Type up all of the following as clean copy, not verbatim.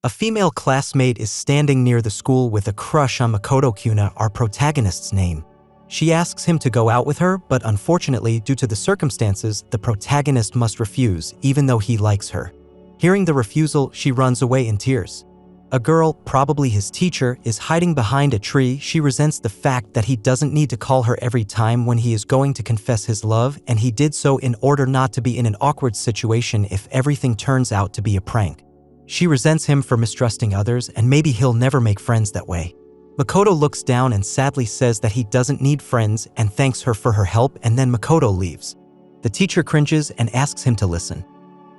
A female classmate is standing near the school with a crush on Makoto Kuna, our protagonist's name. She asks him to go out with her, but unfortunately, due to the circumstances, the protagonist must refuse, even though he likes her. Hearing the refusal, she runs away in tears. A girl, probably his teacher, is hiding behind a tree. She resents the fact that he doesn't need to call her every time when he is going to confess his love, and he did so in order not to be in an awkward situation if everything turns out to be a prank. She resents him for mistrusting others, and maybe he'll never make friends that way. Makoto looks down and sadly says that he doesn't need friends and thanks her for her help, and then Makoto leaves. The teacher cringes and asks him to listen.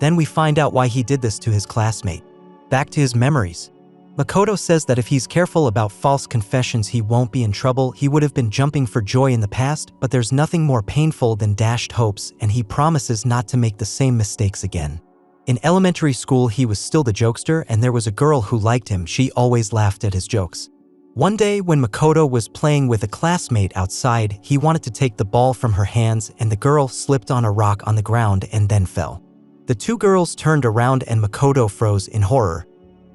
Then we find out why he did this to his classmate. Back to his memories. Makoto says that if he's careful about false confessions, he won't be in trouble. He would have been jumping for joy in the past, but there's nothing more painful than dashed hopes, and he promises not to make the same mistakes again. In elementary school, he was still the jokester, and there was a girl who liked him. She always laughed at his jokes. One day, when Makoto was playing with a classmate outside, he wanted to take the ball from her hands, and the girl slipped on a rock on the ground and then fell. The two girls turned around and Makoto froze in horror.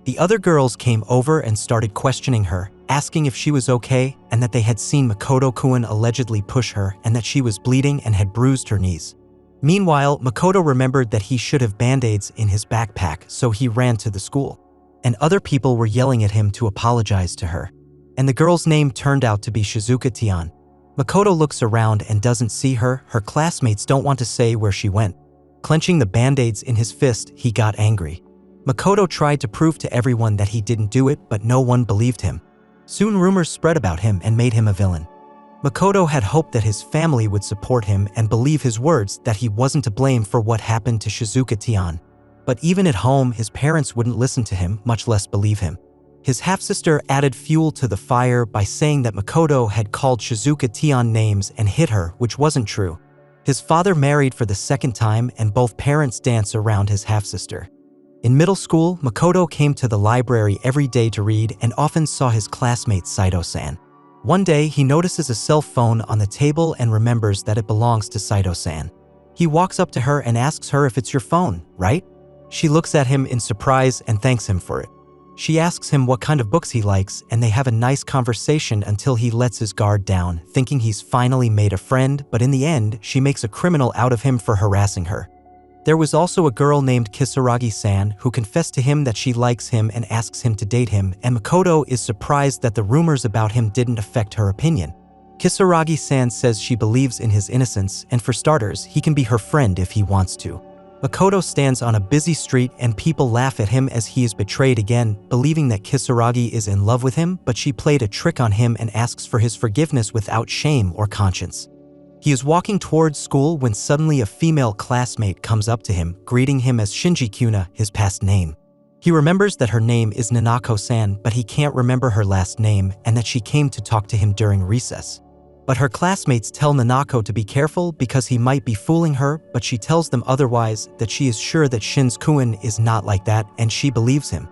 The other girls came over and started questioning her, asking if she was okay and that they had seen Makoto-kun allegedly push her and that she was bleeding and had bruised her knees. Meanwhile, Makoto remembered that he should have band-aids in his backpack, so he ran to the school. And other people were yelling at him to apologize to her. And the girl's name turned out to be Shizuka Tian. Makoto looks around and doesn't see her. Her classmates don't want to say where she went. Clenching the band-aids in his fist, he got angry. Makoto tried to prove to everyone that he didn't do it, but no one believed him. Soon rumors spread about him and made him a villain. Makoto had hoped that his family would support him and believe his words that he wasn't to blame for what happened to Shizuka Tian. But even at home, his parents wouldn't listen to him, much less believe him. His half-sister added fuel to the fire by saying that Makoto had called Shizuka Tian names and hit her, which wasn't true. His father married for the second time, and both parents dance around his half-sister. In middle school, Makoto came to the library every day to read and often saw his classmate Saito-san. One day, he notices a cell phone on the table and remembers that it belongs to Saito-san. He walks up to her and asks her if it's your phone, right? She looks at him in surprise and thanks him for it. She asks him what kind of books he likes, and they have a nice conversation until he lets his guard down, thinking he's finally made a friend, but in the end, she makes a criminal out of him for harassing her. There was also a girl named Kisaragi-san who confessed to him that she likes him and asks him to date him, and Makoto is surprised that the rumors about him didn't affect her opinion. Kisaragi-san says she believes in his innocence, and for starters, he can be her friend if he wants to. Makoto stands on a busy street and people laugh at him as he is betrayed again, believing that Kisaragi is in love with him, but she played a trick on him and asks for his forgiveness without shame or conscience. He is walking towards school when suddenly a female classmate comes up to him, greeting him as Shinji Kuna, his past name. He remembers that her name is Nanako-san, but he can't remember her last name and that she came to talk to him during recess. But her classmates tell Nanako to be careful because he might be fooling her, but she tells them otherwise, that she is sure that Shin's-kun is not like that, and she believes him.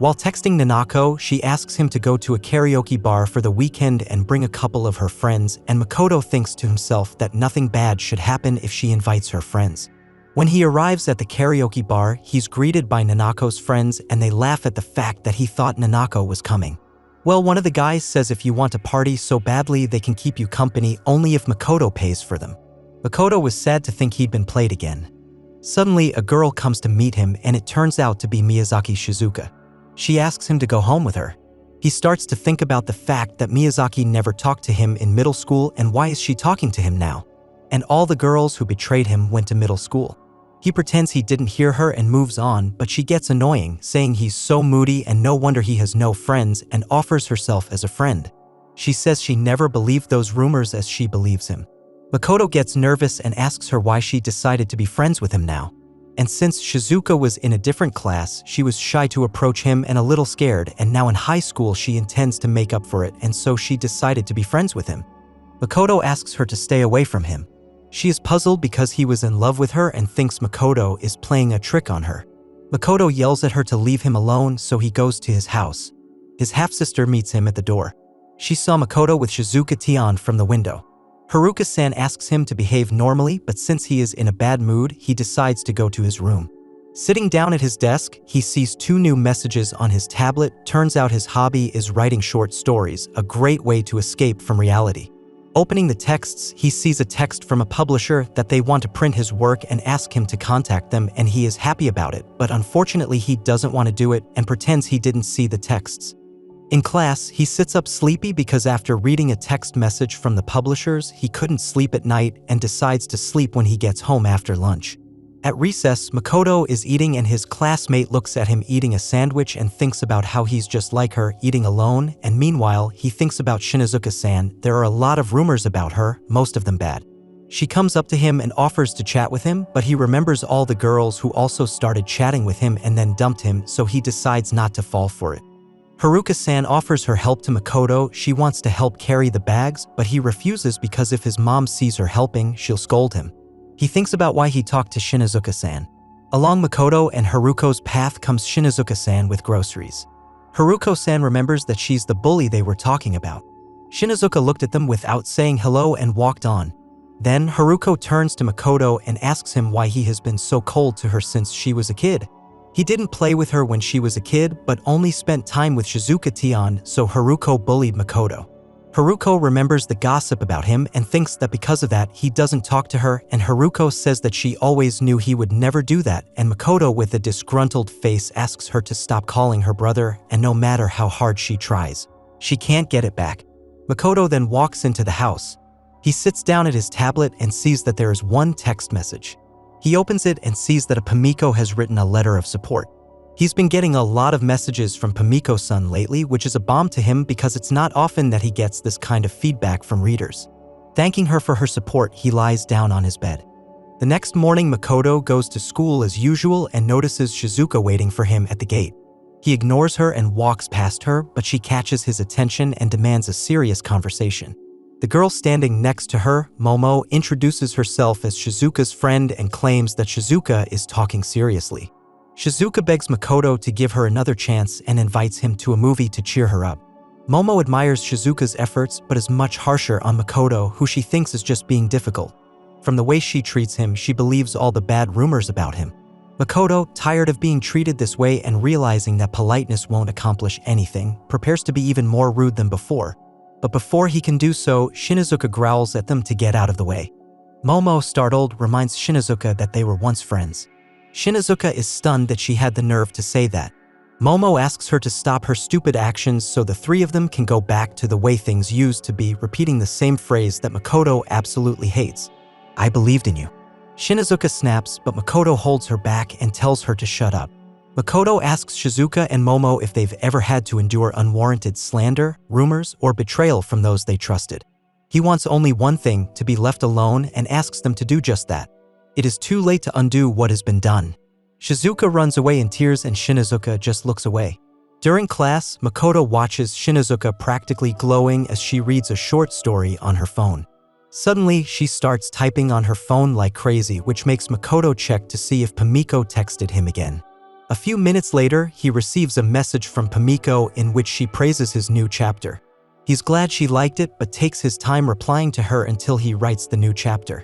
While texting Nanako, she asks him to go to a karaoke bar for the weekend and bring a couple of her friends, and Makoto thinks to himself that nothing bad should happen if she invites her friends. When he arrives at the karaoke bar, he's greeted by Nanako's friends and they laugh at the fact that he thought Nanako was coming. Well, one of the guys says if you want to party so badly they can keep you company only if Makoto pays for them. Makoto was sad to think he'd been played again. Suddenly, a girl comes to meet him and it turns out to be Miyazaki Shizuka. She asks him to go home with her. He starts to think about the fact that Miyazaki never talked to him in middle school and why is she talking to him now? And all the girls who betrayed him went to middle school. He pretends he didn't hear her and moves on, but she gets annoying, saying he's so moody and no wonder he has no friends, and offers herself as a friend. She says she never believed those rumors as she believes him. Makoto gets nervous and asks her why she decided to be friends with him now. And since Shizuka was in a different class, she was shy to approach him and a little scared, and now in high school she intends to make up for it, and so she decided to be friends with him. Makoto asks her to stay away from him. She is puzzled because he was in love with her and thinks Makoto is playing a trick on her. Makoto yells at her to leave him alone, so he goes to his house. His half-sister meets him at the door. She saw Makoto with Shizuka Tian from the window. Haruka-san asks him to behave normally, but since he is in a bad mood, he decides to go to his room. Sitting down at his desk, he sees 2 new messages on his tablet. Turns out his hobby is writing short stories, a great way to escape from reality. Opening the texts, he sees a text from a publisher that they want to print his work and ask him to contact them, and he is happy about it, but unfortunately he doesn't want to do it and pretends he didn't see the texts. In class, he sits up sleepy because after reading a text message from the publishers, he couldn't sleep at night and decides to sleep when he gets home after lunch. At recess, Makoto is eating and his classmate looks at him eating a sandwich and thinks about how he's just like her, eating alone, and meanwhile, he thinks about Shinizuka-san. There are a lot of rumors about her, most of them bad. She comes up to him and offers to chat with him, but he remembers all the girls who also started chatting with him and then dumped him, so he decides not to fall for it. Haruka-san offers her help to Makoto. She wants to help carry the bags, but he refuses because if his mom sees her helping, she'll scold him. He thinks about why he talked to Shinizuka-san. Along Makoto and Haruko's path comes Shinizuka-san with groceries. Haruko-san remembers that she's the bully they were talking about. Shinizuka looked at them without saying hello and walked on. Then Haruko turns to Makoto and asks him why he has been so cold to her since she was a kid. He didn't play with her when she was a kid, but only spent time with Shizuka-tion, so Haruko bullied Makoto. Haruko remembers the gossip about him and thinks that because of that, he doesn't talk to her, and Haruko says that she always knew he would never do that, and Makoto with a disgruntled face asks her to stop calling her brother, and no matter how hard she tries, she can't get it back. Makoto then walks into the house. He sits down at his tablet and sees that there is one text message. He opens it and sees that Pomeko has written a letter of support. He's been getting a lot of messages from Pomeko-san lately, which is a bomb to him because it's not often that he gets this kind of feedback from readers. Thanking her for her support, he lies down on his bed. The next morning, Makoto goes to school as usual and notices Shizuka waiting for him at the gate. He ignores her and walks past her, but she catches his attention and demands a serious conversation. The girl standing next to her, Momo, introduces herself as Shizuka's friend and claims that Shizuka is talking seriously. Shizuka begs Makoto to give her another chance and invites him to a movie to cheer her up. Momo admires Shizuka's efforts but is much harsher on Makoto, who she thinks is just being difficult. From the way she treats him, she believes all the bad rumors about him. Makoto, tired of being treated this way and realizing that politeness won't accomplish anything, prepares to be even more rude than before. But before he can do so, Shinizuka growls at them to get out of the way. Momo, startled, reminds Shinizuka that they were once friends. Shinizuka is stunned that she had the nerve to say that. Momo asks her to stop her stupid actions so the 3 of them can go back to the way things used to be, repeating the same phrase that Makoto absolutely hates. "I believed in you." Shinizuka snaps, but Makoto holds her back and tells her to shut up. Makoto asks Shizuka and Momo if they've ever had to endure unwarranted slander, rumors, or betrayal from those they trusted. He wants only one thing, to be left alone, and asks them to do just that. It is too late to undo what has been done. Shizuka runs away in tears and Shinizuka just looks away. During class, Makoto watches Shinizuka practically glowing as she reads a short story on her phone. Suddenly, she starts typing on her phone like crazy, which makes Makoto check to see if Pomeko texted him again. A few minutes later, he receives a message from Pomeko in which she praises his new chapter. He's glad she liked it, but takes his time replying to her until he writes the new chapter.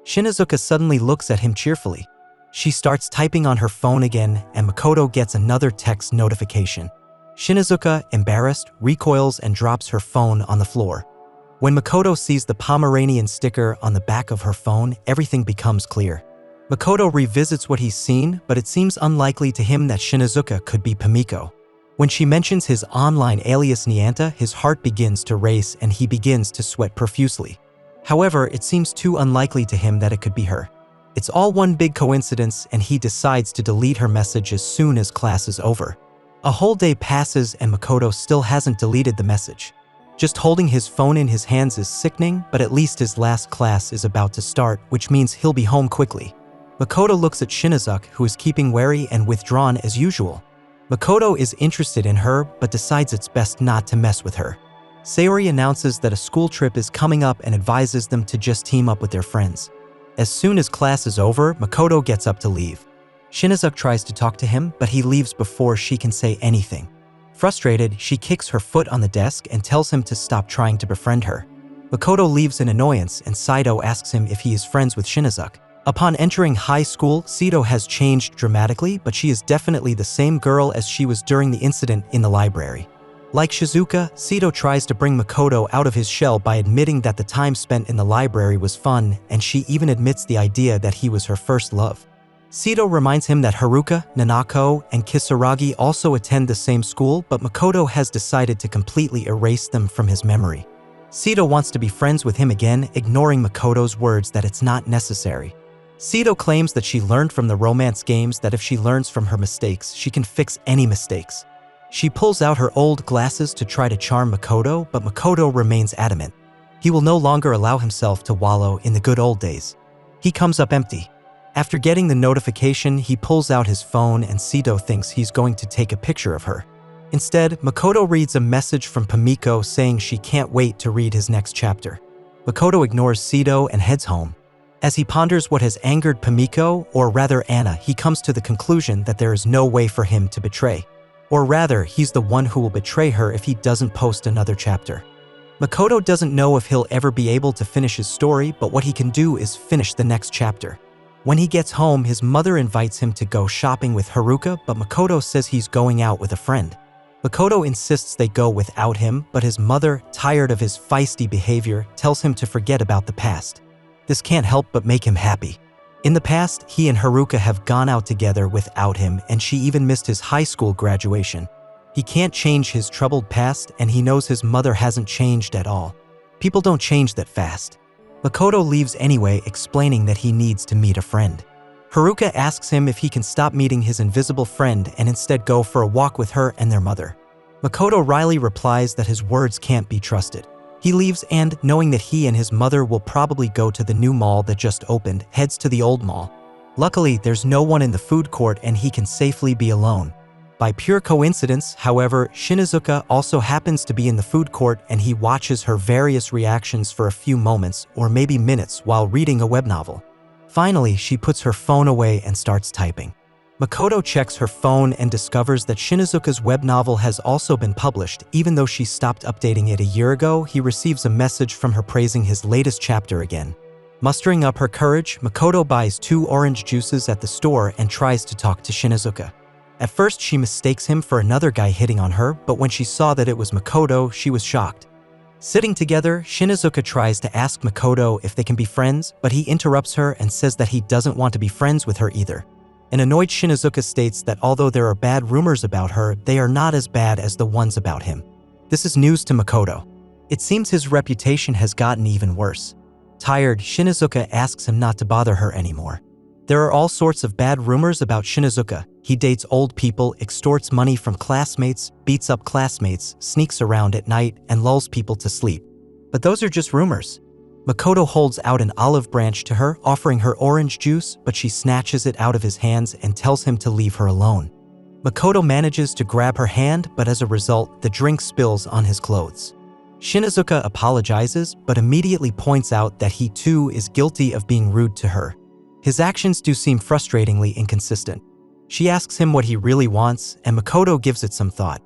Shinizuka suddenly looks at him cheerfully. She starts typing on her phone again, and Makoto gets another text notification. Shinizuka, embarrassed, recoils and drops her phone on the floor. When Makoto sees the Pomeranian sticker on the back of her phone, everything becomes clear. Makoto revisits what he's seen, but it seems unlikely to him that Shinizuka could be Pomeko. When she mentions his online alias Nyanta, his heart begins to race and he begins to sweat profusely. However, it seems too unlikely to him that it could be her. It's all one big coincidence and he decides to delete her message as soon as class is over. A whole day passes and Makoto still hasn't deleted the message. Just holding his phone in his hands is sickening, but at least his last class is about to start, which means he'll be home quickly. Makoto looks at Shinizuka, who is keeping wary and withdrawn as usual. Makoto is interested in her, but decides it's best not to mess with her. Sayori announces that a school trip is coming up and advises them to just team up with their friends. As soon as class is over, Makoto gets up to leave. Shinizuka tries to talk to him, but he leaves before she can say anything. Frustrated, she kicks her foot on the desk and tells him to stop trying to befriend her. Makoto leaves in annoyance and Saito asks him if he is friends with Shinizuka. Upon entering high school, Sito has changed dramatically, but she is definitely the same girl as she was during the incident in the library. Like Shizuka, Sito tries to bring Makoto out of his shell by admitting that the time spent in the library was fun, and she even admits the idea that he was her first love. Sito reminds him that Haruka, Nanako, and Kisaragi also attend the same school, but Makoto has decided to completely erase them from his memory. Sito wants to be friends with him again, ignoring Makoto's words that it's not necessary. Sito claims that she learned from the romance games that if she learns from her mistakes, she can fix any mistakes. She pulls out her old glasses to try to charm Makoto, but Makoto remains adamant. He will no longer allow himself to wallow in the good old days. He comes up empty. After getting the notification, he pulls out his phone and Sito thinks he's going to take a picture of her. Instead, Makoto reads a message from Pomeko saying she can't wait to read his next chapter. Makoto ignores Sito and heads home. As he ponders what has angered Pomeko, or rather Anna, he comes to the conclusion that there is no way for him to betray. Or rather, he's the one who will betray her if he doesn't post another chapter. Makoto doesn't know if he'll ever be able to finish his story, but what he can do is finish the next chapter. When he gets home, his mother invites him to go shopping with Haruka, but Makoto says he's going out with a friend. Makoto insists they go without him, but his mother, tired of his feisty behavior, tells him to forget about the past. This can't help but make him happy. In the past, he and Haruka have gone out together without him, and she even missed his high school graduation. He can't change his troubled past, and he knows his mother hasn't changed at all. People don't change that fast. Makoto leaves anyway, explaining that he needs to meet a friend. Haruka asks him if he can stop meeting his invisible friend and instead go for a walk with her and their mother. Makoto wryly replies that his words can't be trusted. He leaves and, knowing that he and his mother will probably go to the new mall that just opened, heads to the old mall. Luckily, there's no one in the food court and he can safely be alone. By pure coincidence, however, Shinizuka also happens to be in the food court and he watches her various reactions for a few moments or maybe minutes while reading a web novel. Finally, she puts her phone away and starts typing. Makoto checks her phone and discovers that Shinizuka's web novel has also been published. Even though she stopped updating it a year ago, he receives a message from her praising his latest chapter again. Mustering up her courage, Makoto buys 2 orange juices at the store and tries to talk to Shinizuka. At first, she mistakes him for another guy hitting on her, but when she saw that it was Makoto, she was shocked. Sitting together, Shinizuka tries to ask Makoto if they can be friends, but he interrupts her and says that he doesn't want to be friends with her either. An annoyed Shinizuka states that although there are bad rumors about her, they are not as bad as the ones about him. This is news to Makoto. It seems his reputation has gotten even worse. Tired, Shinizuka asks him not to bother her anymore. There are all sorts of bad rumors about Shinizuka. He dates old people, extorts money from classmates, beats up classmates, sneaks around at night, and lulls people to sleep. But those are just rumors. Makoto holds out an olive branch to her, offering her orange juice, but she snatches it out of his hands and tells him to leave her alone. Makoto manages to grab her hand, but as a result, the drink spills on his clothes. Shinizuka apologizes, but immediately points out that he too is guilty of being rude to her. His actions do seem frustratingly inconsistent. She asks him what he really wants, and Makoto gives it some thought.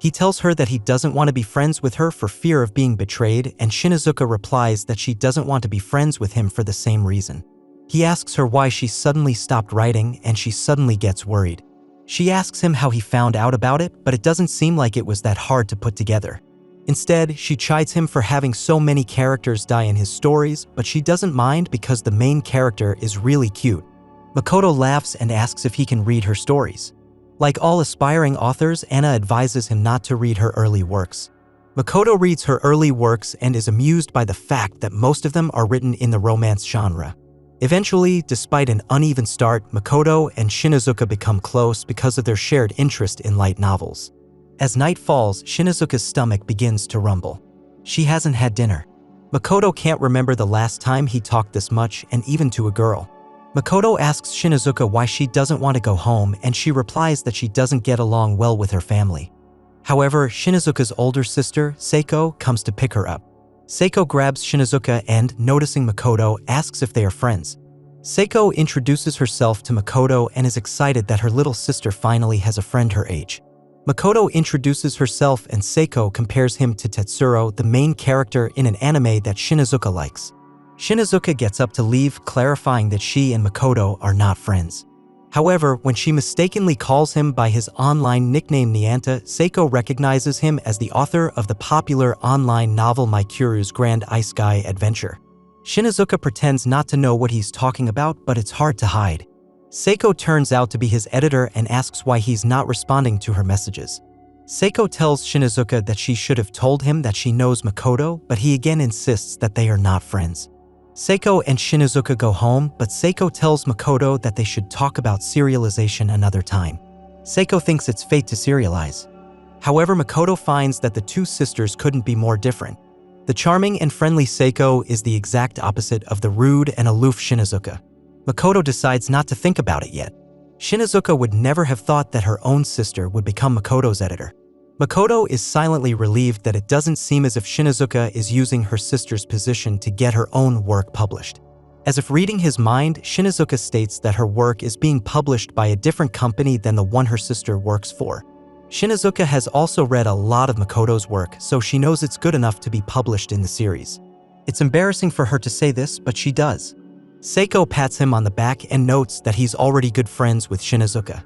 He tells her that he doesn't want to be friends with her for fear of being betrayed, and Shinizuka replies that she doesn't want to be friends with him for the same reason. He asks her why she suddenly stopped writing, and she suddenly gets worried. She asks him how he found out about it, but it doesn't seem like it was that hard to put together. Instead, she chides him for having so many characters die in his stories, but she doesn't mind because the main character is really cute. Makoto laughs and asks if he can read her stories. Like all aspiring authors, Anna advises him not to read her early works. Makoto reads her early works and is amused by the fact that most of them are written in the romance genre. Eventually, despite an uneven start, Makoto and Shinizuka become close because of their shared interest in light novels. As night falls, Shinizuka's stomach begins to rumble. She hasn't had dinner. Makoto can't remember the last time he talked this much, and even to a girl. Makoto asks Shinizuka why she doesn't want to go home, and she replies that she doesn't get along well with her family. However, Shinizuka's older sister, Seiko, comes to pick her up. Seiko grabs Shinizuka and, noticing Makoto, asks if they are friends. Seiko introduces herself to Makoto and is excited that her little sister finally has a friend her age. Makoto introduces herself and Seiko compares him to Tetsuro, the main character in an anime that Shinizuka likes. Shinazuka gets up to leave, clarifying that she and Makoto are not friends. However, when she mistakenly calls him by his online nickname Nyanta, Seiko recognizes him as the author of the popular online novel Mikuru's Grand Ice Sky Adventure. Shinazuka pretends not to know what he's talking about, but it's hard to hide. Seiko turns out to be his editor and asks why he's not responding to her messages. Seiko tells Shinazuka that she should have told him that she knows Makoto, but he again insists that they are not friends. Seiko and Shinazuka go home, but Seiko tells Makoto that they should talk about serialization another time. Seiko thinks it's fate to serialize. However, Makoto finds that the two sisters couldn't be more different. The charming and friendly Seiko is the exact opposite of the rude and aloof Shinazuka. Makoto decides not to think about it yet. Shinazuka would never have thought that her own sister would become Makoto's editor. Makoto is silently relieved that it doesn't seem as if Shinazuka is using her sister's position to get her own work published. As if reading his mind, Shinazuka states that her work is being published by a different company than the one her sister works for. Shinazuka has also read a lot of Makoto's work, so she knows it's good enough to be published in the series. It's embarrassing for her to say this, but she does. Seiko pats him on the back and notes that he's already good friends with Shinazuka.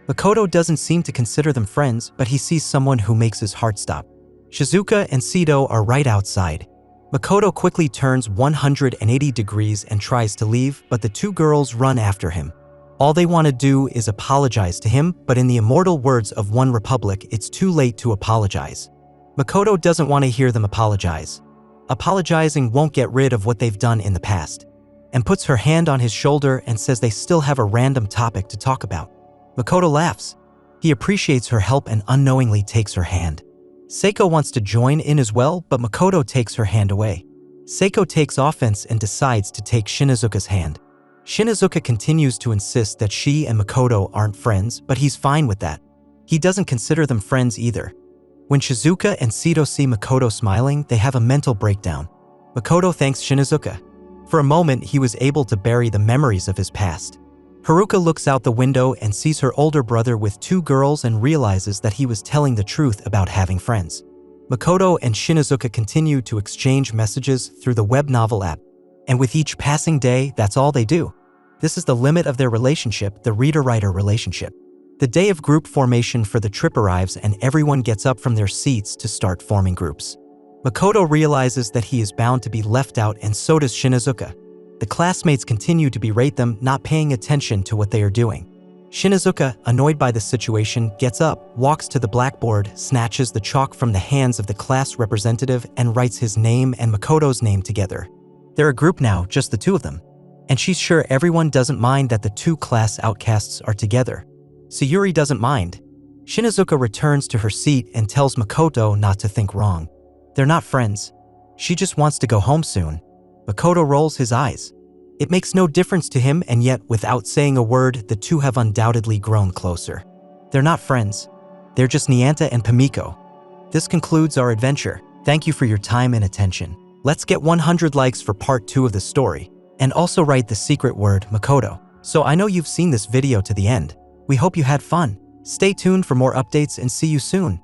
Makoto doesn't seem to consider them friends, but he sees someone who makes his heart stop. Shizuka and Sito are right outside. Makoto quickly turns 180 degrees and tries to leave, but the two girls run after him. All they want to do is apologize to him, but in the immortal words of One Republic, it's too late to apologize. Makoto doesn't want to hear them apologize. Apologizing won't get rid of what they've done in the past, and puts her hand on his shoulder and says they still have a random topic to talk about. Makoto laughs. He appreciates her help and unknowingly takes her hand. Seiko wants to join in as well, but Makoto takes her hand away. Seiko takes offense and decides to take Shinazuka's hand. Shinazuka continues to insist that she and Makoto aren't friends, but he's fine with that. He doesn't consider them friends either. When Shizuka and Sito see Makoto smiling, they have a mental breakdown. Makoto thanks Shinazuka. For a moment, he was able to bury the memories of his past. Haruka looks out the window and sees her older brother with two girls and realizes that he was telling the truth about having friends. Makoto and Shinazuka continue to exchange messages through the web novel app, and with each passing day, that's all they do. This is the limit of their relationship, the reader-writer relationship. The day of group formation for the trip arrives and everyone gets up from their seats to start forming groups. Makoto realizes that he is bound to be left out, and so does Shinazuka. The classmates continue to berate them, not paying attention to what they are doing. Shinazuka, annoyed by the situation, gets up, walks to the blackboard, snatches the chalk from the hands of the class representative, and writes his name and Makoto's name together. They're a group now, just the two of them. And she's sure everyone doesn't mind that the two class outcasts are together. Sayuri doesn't mind. Shinazuka returns to her seat and tells Makoto not to think wrong. They're not friends. She just wants to go home soon. Makoto rolls his eyes. It makes no difference to him, and yet, without saying a word, the two have undoubtedly grown closer. They're not friends. They're just Nyanta and Pomeko. This concludes our adventure. Thank you for your time and attention. Let's get 100 likes for part 2 of the story. And also write the secret word, Makoto. So I know you've seen this video to the end. We hope you had fun. Stay tuned for more updates and see you soon.